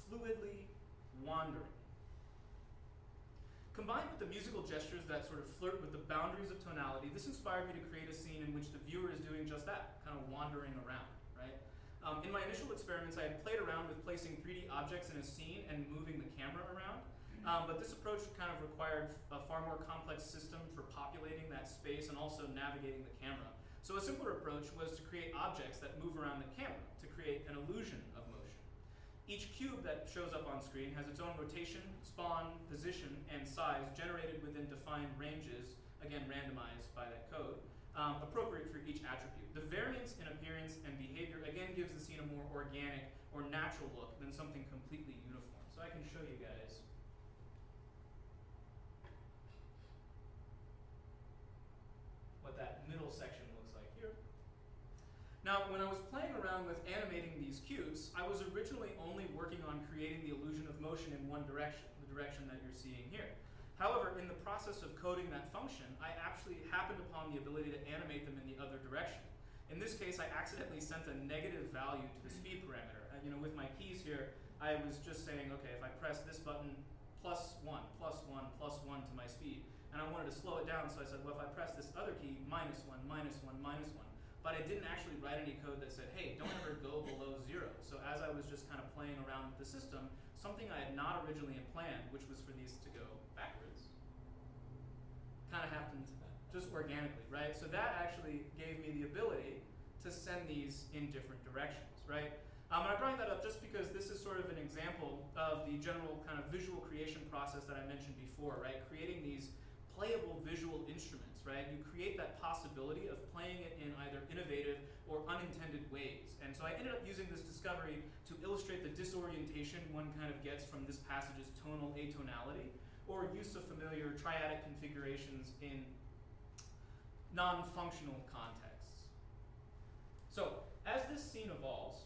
fluidly wandering. Combined with the musical gestures that sort of flirt with the boundaries of tonality, this inspired me to create a scene in which the viewer is doing just that, kind of wandering around, right? In my initial experiments, I had played around with placing 3D objects in a scene and moving the camera around, but this approach kind of required a far more complex system for populating that space and also navigating the camera. So a simpler approach was to create objects that move around the camera to create an illusion of motion. Each cube that shows up on screen has its own rotation, spawn, position, and size generated within defined ranges, again randomized by that code, appropriate for each attribute. The variance in appearance and behavior again gives the scene a more organic or natural look than something completely uniform. So I can show you guys what that middle section looks like here. Now, when I was playing around with animating these cubes, I was originally only working on creating the illusion of motion in one direction, the direction that you're seeing here. However, in the process of coding that function, I actually happened upon the ability to animate them in the other direction. In this case, I accidentally sent a negative value to the speed parameter. With my keys here, I was just saying, okay, if I press this button, +1, +1, +1 to my speed. And I wanted to slow it down, so I said, well, if I press this other key, -1, -1, -1. But I didn't actually write any code that said, hey, don't ever go below 0. So as I was just kind of playing around with the system, something I had not originally planned, which was for these to go backwards, kind of happened just organically, right? So that actually gave me the ability to send these in different directions, right? And I brought that up just because this is sort of an example of the general kind of visual creation process that I mentioned before, right? Creating these playable visual instruments, right? You create that possibility of playing it in either innovative or unintended ways. And so I ended up using this discovery to illustrate the disorientation one kind of gets from this passage's tonal atonality, or use of familiar triadic configurations in non-functional contexts. So, as this scene evolves,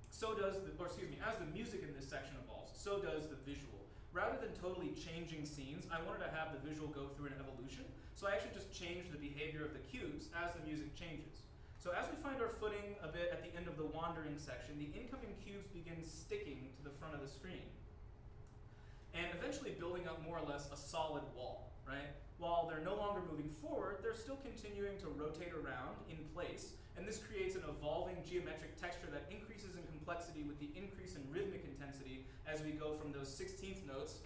so does as the music in this section evolves, so does the visual. Rather than totally changing scenes, I wanted to have the visual go through an evolution, so I actually just changed the behavior of the cubes as the music changes. So as we find our footing a bit at the end of the wandering section, the incoming cubes begin sticking to the front of the screen, and eventually building up more or less a solid wall, right? While they're no longer moving forward, they're still continuing to rotate around in place, and this creates an evolving geometric texture that increases in complexity with the increase in rhythmic intensity as we go from those 16th notes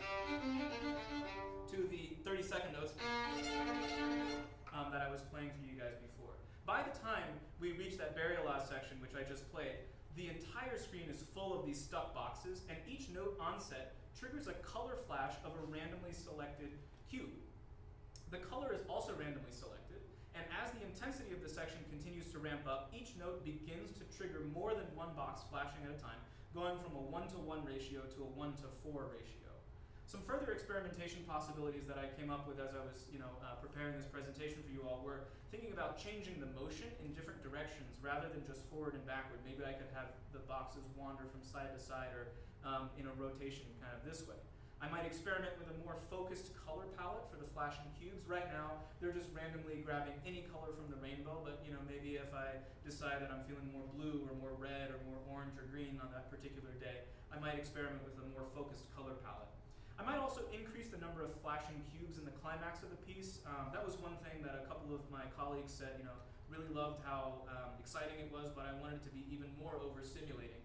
to the 32nd notes that I was playing for you guys before. By the time we reach that burialized section, which I just played, the entire screen is full of these stuck boxes, and each note onset triggers a color flash of a randomly selected cube. The color is also randomly selected, and as the intensity of the section continues to ramp up, each note begins to trigger more than one box flashing at a time, going from a 1-to-1 ratio to a 1-to-4 ratio. Some further experimentation possibilities that I came up with as I was preparing this presentation for you all were thinking about changing the motion in different directions rather than just forward and backward. Maybe I could have the boxes wander from side to side or in a rotation kind of this way. I might experiment with a more focused color palette for the flashing cubes. Right now, they're just randomly grabbing any color from the rainbow, but maybe if I decide that I'm feeling more blue or more red or more orange or green on that particular day, I might experiment with a more focused color palette. I might also increase the number of flashing cubes in the climax of the piece. That was one thing that a couple of my colleagues said, really loved how exciting it was, but I wanted it to be even more overstimulating.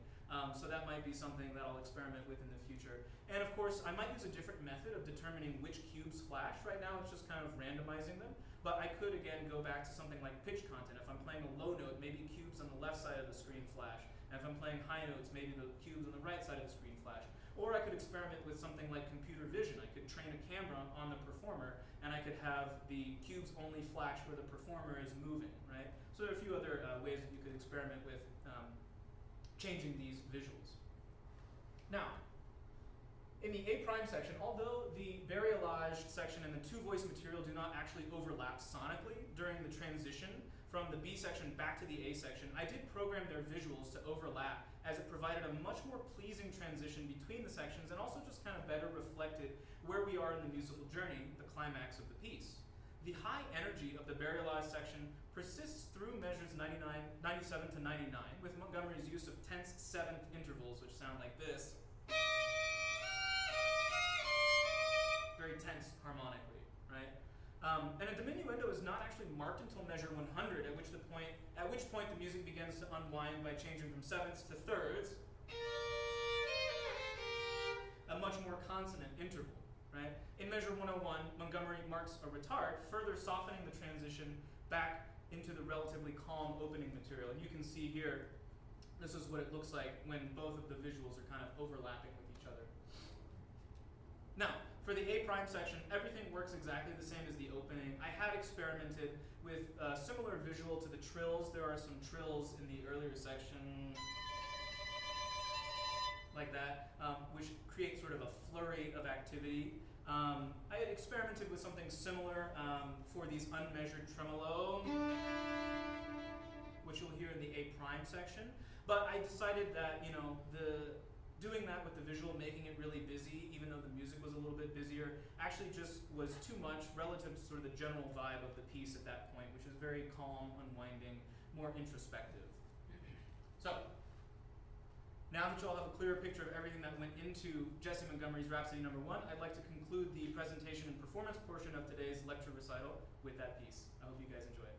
So that might be something that I'll experiment with in the future. And of course, I might use a different method of determining which cubes flash. Right now, it's just kind of randomizing them. But I could, again, go back to something like pitch content. If I'm playing a low note, maybe cubes on the left side of the screen flash. And if I'm playing high notes, maybe the cubes on the right side of the screen flash. Or I could experiment with something like computer vision. I could train a camera on the performer, and I could have the cubes only flash where the performer is moving, right? So there are a few other ways that you could experiment with changing these visuals. Now, in the A' section, although the burialized section and the two-voice material do not actually overlap sonically during the transition from the B section back to the A section, I did program their visuals to overlap as it provided a much more pleasing transition between the sections and also just kind of better reflected where we are in the musical journey, the climax of the piece. The high energy of the burialized section persists through measures 97 to 99 with Montgomery's use of tense seventh intervals, which sound like this. Very tense harmonically, right? And a diminuendo is not actually marked until measure 100, at which point the music begins to unwind by changing from sevenths to thirds, a much more consonant interval, right? In measure 101, Montgomery marks a retard, further softening the transition back into the relatively calm opening material. And you can see here, this is what it looks like when both of the visuals are kind of overlapping with each other. Now, for the A' section, everything works exactly the same as the opening. I had experimented with a similar visual to the trills. There are some trills in the earlier section, like that, which create sort of a flurry of activity. I had experimented with something similar for these unmeasured tremolo, which you'll hear in the A' section. But I decided that, doing that with the visual, making it really busy, even though the music was a little bit busier, actually just was too much relative to sort of the general vibe of the piece at that point, which is very calm, unwinding, more introspective. So, now that you all have a clearer picture of everything that went into Jessie Montgomery's Rhapsody No. 1, I'd like to conclude the presentation and performance portion of today's lecture recital with that piece. I hope you guys enjoy it.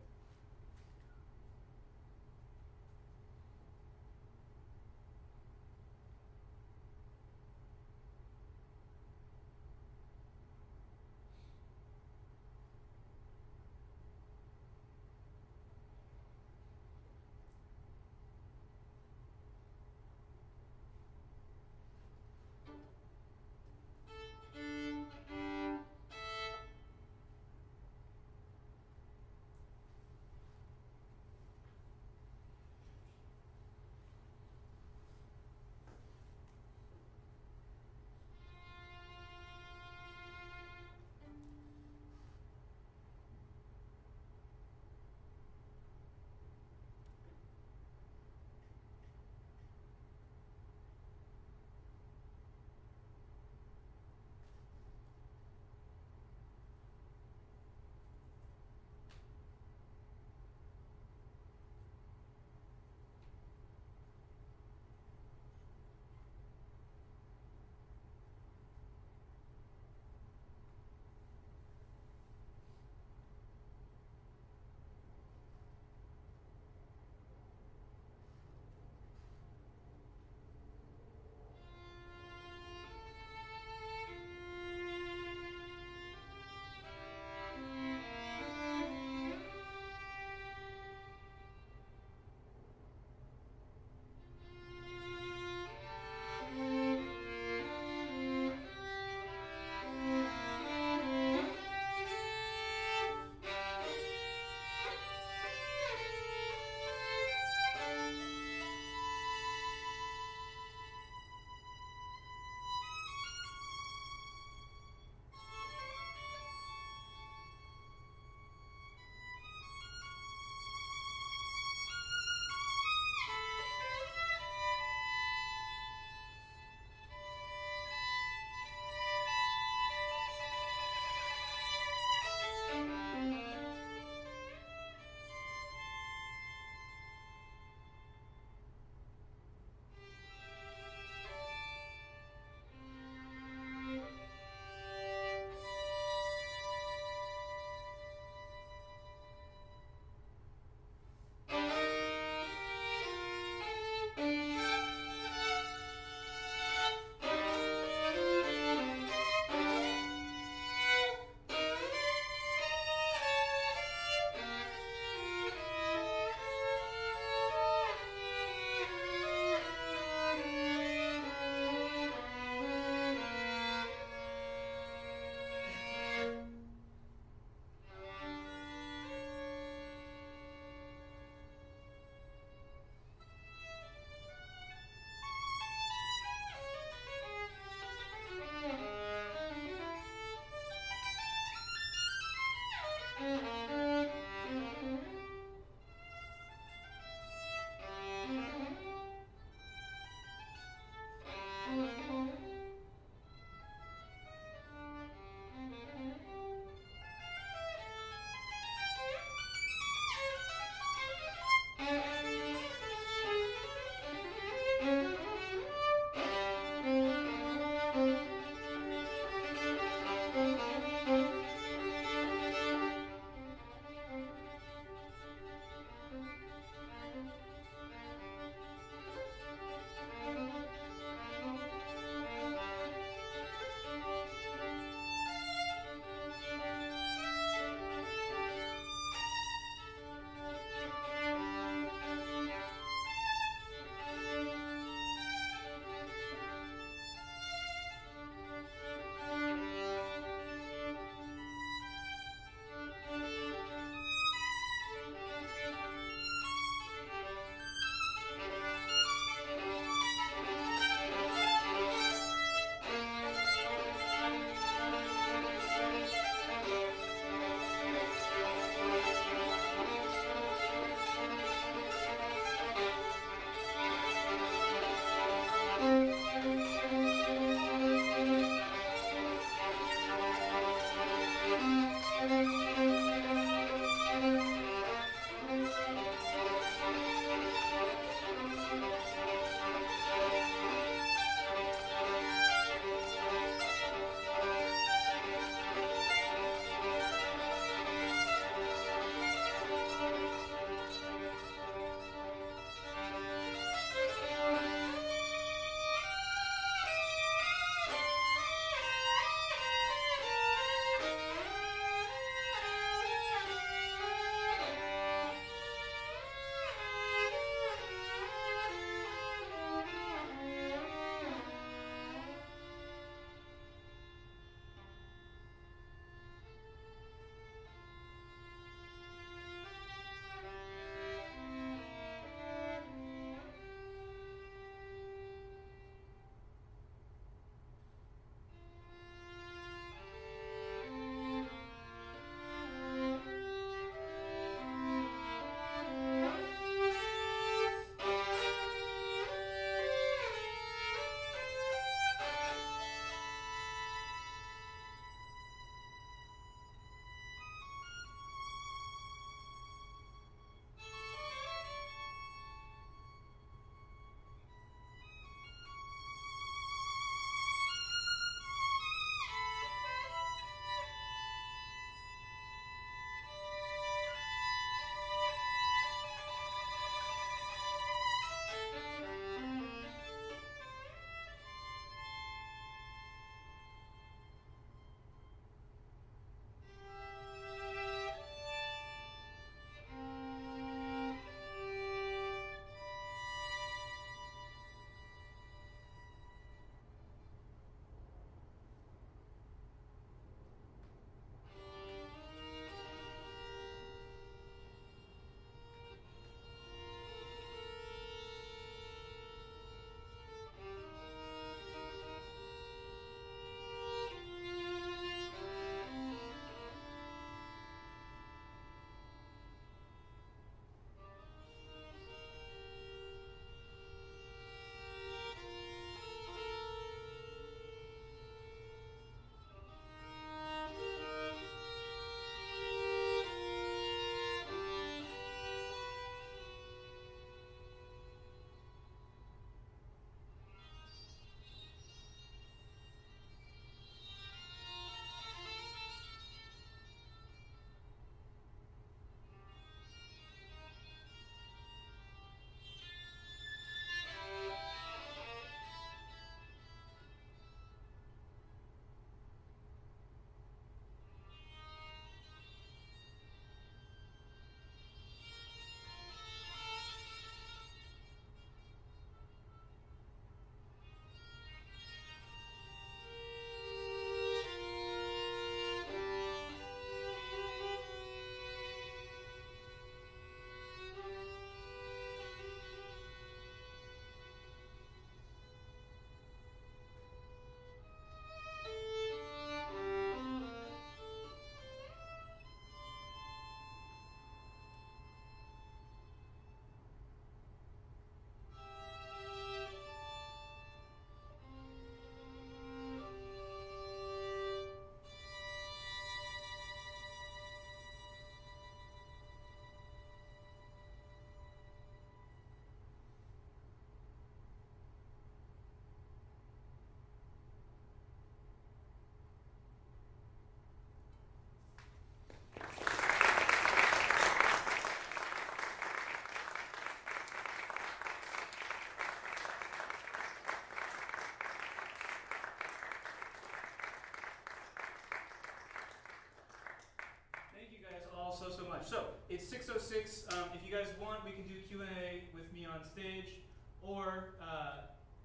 much. So it's 6:06. If you guys want, we can do Q&A with me on stage, or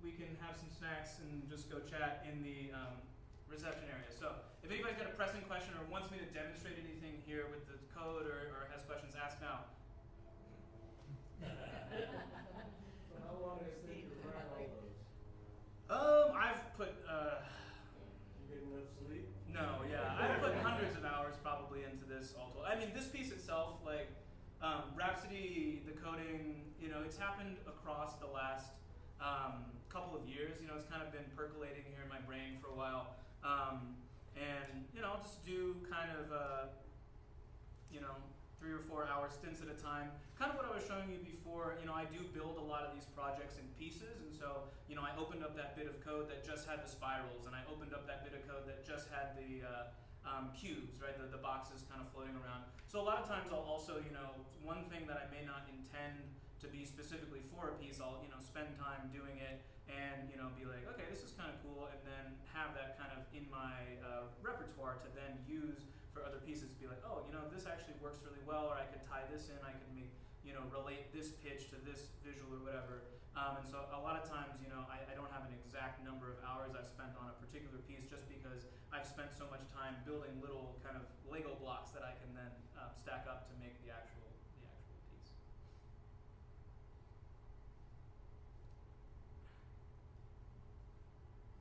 we can have some snacks and just go chat in the reception area. So if anybody's got a pressing question or wants me to demonstrate anything here with the code or has questions, ask now. So how long does it take to run all those? I've put You get enough sleep? no, yeah, I've put hundreds of hours probably into this all told. I mean, this piece itself, like Rhapsody, the coding, you know, it's happened across the last couple of years. You know, it's kind of been percolating here in my brain for a while, and you know, I'll just do kind of you know, 3 or 4 hour stints at a time. Kind of what I was showing you before. You know, I do build a lot of these projects in pieces, and so you know, I opened up that bit of code that just had the spirals, and I opened up that bit of code that just had the cubes, right? The boxes kind of floating around. So a lot of times I'll also, you know, one thing that I may not intend to be specifically for a piece, I'll, you know, spend time doing it and, you know, be like, okay, this is kind of cool, and then have that kind of in my repertoire to then use for other pieces, to be like, oh, you know, this actually works really well, or I could tie this in, I could make, you know, relate this pitch to this visual or whatever. And so a lot of times, you know, I don't have an exact number of hours I've spent on a particular piece, just because I've spent so much time building little kind of Lego blocks that I can then stack up to make the actual piece.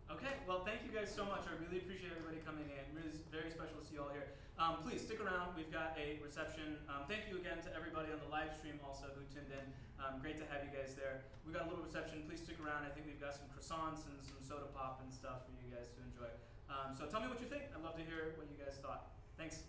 Okay, well, thank you guys so much. I really appreciate everybody coming in. Really, very special to see you all here. Please stick around. We've got a reception. Thank you again to everybody on the live stream also who tuned in. Great to have you guys there. We've got a little reception. Please stick around. I think we've got some croissants and some soda pop and stuff for you guys to enjoy. So tell me what you think. I'd love to hear what you guys thought. Thanks.